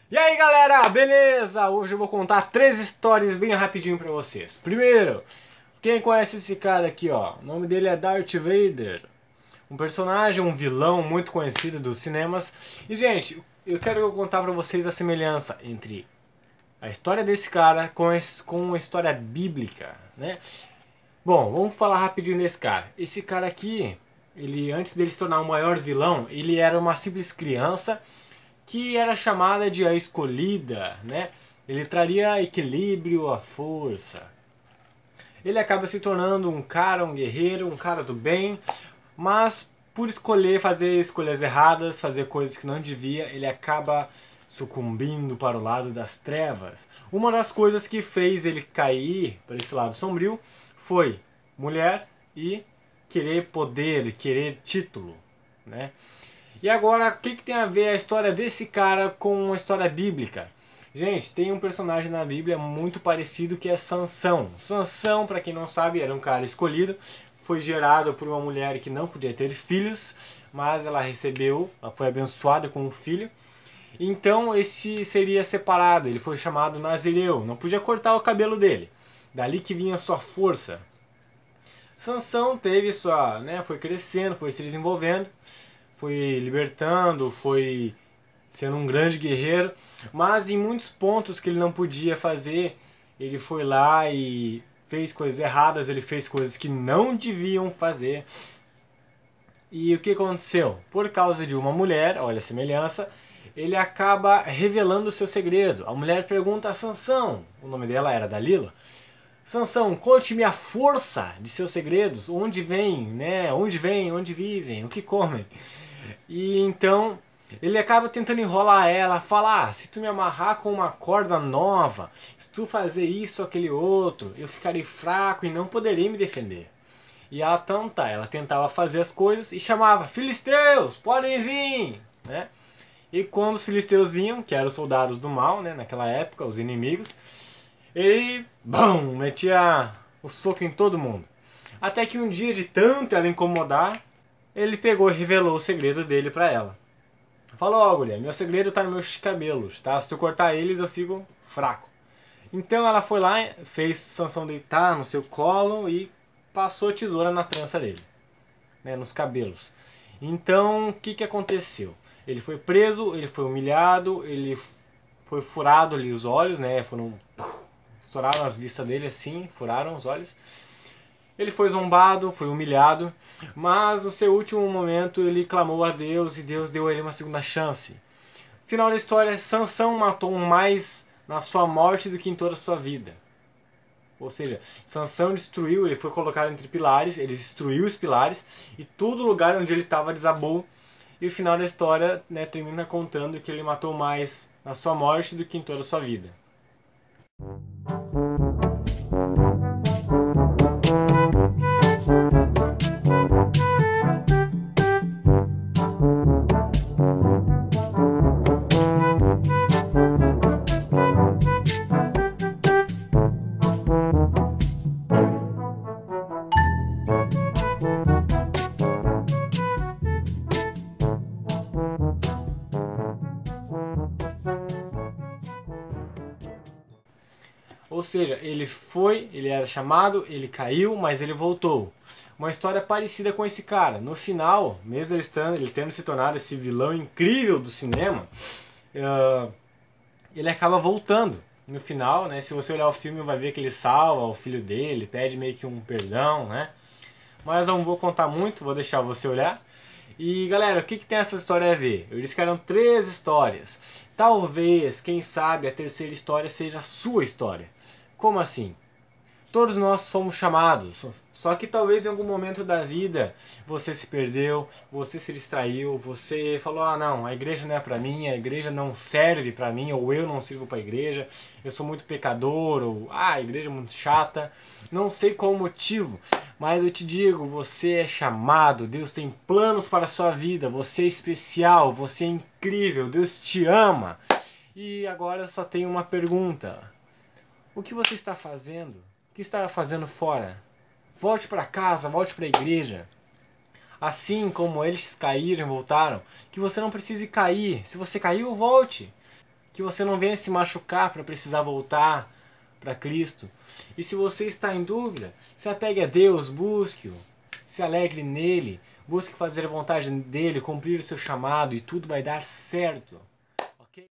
E aí galera, beleza? Hoje eu vou contar 3 histórias bem rapidinho pra vocês. Primeiro, quem conhece esse cara aqui, ó? O nome dele é Darth Vader. Um personagem, um vilão muito conhecido dos cinemas. E gente, eu quero contar pra vocês a semelhança entre a história desse cara com a história bíblica, né? Bom, vamos falar rapidinho desse cara. Esse cara aqui, ele antes dele se tornar o maior vilão, ele era uma simples criança que era chamada de a escolhida, né? Ele traria equilíbrio à força. Ele acaba se tornando um cara, um guerreiro, um cara do bem, mas por escolher fazer escolhas erradas, fazer coisas que não devia, ele acaba sucumbindo para o lado das trevas. Uma das coisas que fez ele cair para esse lado sombrio foi mulher e querer poder, querer título, né? E agora, o que tem a ver a história desse cara com uma história bíblica? Gente, tem um personagem na Bíblia muito parecido que é Sansão. Sansão, para quem não sabe, era um cara escolhido, foi gerado por uma mulher que não podia ter filhos, mas ela foi abençoada com um filho. Então esse seria separado, ele foi chamado Nazireu, não podia cortar o cabelo dele. Dali que vinha a sua força. Sansão teve sua, né, foi crescendo, foi se desenvolvendo, foi libertando, foi sendo um grande guerreiro, mas em muitos pontos que ele não podia fazer, ele foi lá e fez coisas erradas, ele fez coisas que não deviam fazer. E o que aconteceu? Por causa de uma mulher, olha a semelhança, ele acaba revelando o seu segredo. A mulher pergunta a Sansão, o nome dela era Dalila, Sansão, conte-me a força de seus segredos, onde vem, né? Onde vem, onde vivem, o que comem. E então ele acaba tentando enrolar ela, falar, se tu me amarrar com uma corda nova, se tu fazer isso, aquele outro, eu ficarei fraco e não poderei me defender. E ela tentava fazer as coisas e chamava, filisteus, podem vir, né? E quando os filisteus vinham, que eram os soldados do mal, né, naquela época, os inimigos, ele, bum, metia o soco em todo mundo. Até que um dia, de tanto ela incomodar, ele pegou e revelou o segredo dele pra ela. Falou, ó, guria, meu segredo tá nos meus cabelos, tá? Se tu cortar eles, eu fico fraco. Então ela foi lá, fez Sansão deitar no seu colo e passou a tesoura na trança dele, né, nos cabelos. Então, o que aconteceu? Ele foi preso, ele foi humilhado, ele foi furado ali os olhos, né? Estouraram as vistas dele assim, furaram os olhos. Ele foi zombado, foi humilhado, mas no seu último momento ele clamou a Deus e Deus deu a ele uma segunda chance. Final da história, Sansão matou mais na sua morte do que em toda a sua vida. Ou seja, Sansão destruiu, ele foi colocado entre pilares, ele destruiu os pilares e todo lugar onde ele estava desabou. E o final da história, né, termina contando que ele matou mais na sua morte do que em toda a sua vida. Ou seja, ele era chamado, ele caiu, mas ele voltou. Uma história parecida com esse cara. No final, mesmo ele tendo se tornado esse vilão incrível do cinema, ele acaba voltando. No final, né? Se você olhar o filme, vai ver que ele salva o filho dele, pede meio que um perdão, né? Mas não vou contar muito, vou deixar você olhar. E galera, o que tem essa história a ver? Eu disse que eram 3 histórias. Talvez, quem sabe, a terceira história seja a sua história. Como assim? Todos nós somos chamados, só que talvez em algum momento da vida você se perdeu, você se distraiu, você falou, ah não, a igreja não é pra mim, a igreja não serve pra mim, ou eu não sirvo pra igreja, eu sou muito pecador, ou a igreja é muito chata, não sei qual o motivo, mas eu te digo, você é chamado, Deus tem planos para a sua vida, você é especial, você é incrível, Deus te ama. E agora eu só tenho uma pergunta, o que você está fazendo? O que está fazendo fora? Volte para casa, volte para a igreja. Assim como eles caíram e voltaram, que você não precise cair. Se você caiu, volte. Que você não venha se machucar para precisar voltar para Cristo. E se você está em dúvida, se apegue a Deus, busque-o, se alegre nele, busque fazer a vontade dele, cumprir o seu chamado e tudo vai dar certo. Ok?